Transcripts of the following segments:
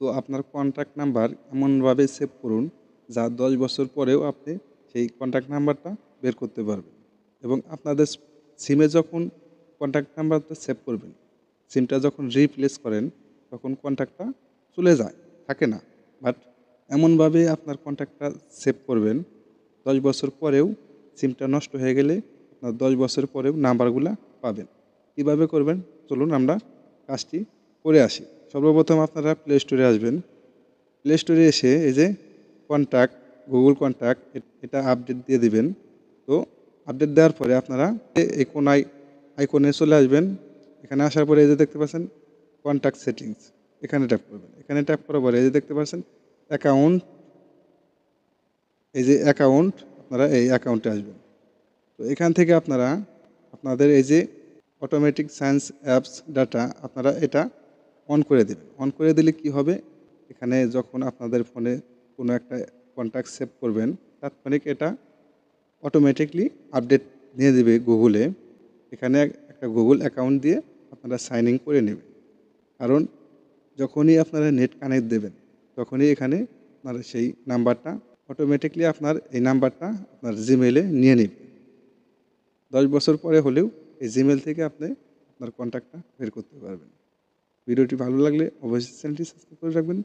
তো আপনার contact number এমনভাবে সেভ করুন যা 10 বছর পরেও আপনি সেই কন্ট্যাক্ট নাম্বারটা বের করতে পারবেন। এবং আপনাদের সিমে যখন কন্ট্যাক্ট নাম্বারটা সেভ করবেন, সিমটা যখন রিপ্লেস করেন তখন কন্ট্যাক্টটা চলে যায়, থাকে না। বাট এমনভাবে আপনার কন্ট্যাক্টটা সেভ করবেন 10 বছর পরেও সিমটা নষ্ট হয়ে গেলে আপনার 10 বছর পরেও নাম্বারগুলা পাবেন। কীভাবে করবেন চলুন আমরা কাজটি করে আসি। সর্বপ্রথম আপনারা প্লে স্টোরে আসবেন। প্লে স্টোরে এসে এই যে কন্ট্যাক্ট, গুগল কন্ট্যাক্ট এটা আপডেট দিয়ে দিবেন। তো আপডেট দেওয়ার পরে আপনারা এই কোনায় আইকনে চলে আসবেন। এখানে আসার পরে এই যে দেখতে পাচ্ছেন কন্ট্যাক্ট সেটিংস, এখানে ট্যাপ করবেন। এখানে ট্যাপ করার পরে এই যে দেখতে পাচ্ছেন অ্যাকাউন্ট, এই যে অ্যাকাউন্ট, আপনারা এই অ্যাকাউন্টে আসবেন। তো এখান থেকে আপনারা আপনাদের এই যে অটোমেটিক সায়েন্স অ্যাপস ডাটা আপনারা এটা অন করে দেবেন। অন করে দিলে কি হবে, এখানে যখন আপনাদের ফোনে কোনো একটা কন্ট্যাক্ট সেভ করবেন তাৎক্ষণিক এটা অটোমেটিকলি আপডেট নিয়ে দেবে গুগলে। এখানে একটা গুগল অ্যাকাউন্ট দিয়ে আপনারা সাইন ইন করে নেবেন। কারণ যখনই আপনারা নেট কানেক্ট দেবেন তখনই এখানে আপনার সেই নাম্বারটা অটোমেটিকলি আপনার এই নাম্বারটা আপনার জিমেলে নিয়ে নেবে। 10 বছর পরে হলেও এই জিমেল থেকে আপনি আপনার কন্ট্যাক্টটা বের করতে পারবেন। ভিডিওটি ভালো লাগলে অবশ্যই চ্যানেলটি সাবস্ক্রাইব করে রাখবেন।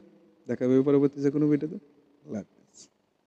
দেখা হবে পরবর্তী যে কোনো ভিডিওতে। আল্লাহ হাফেজ।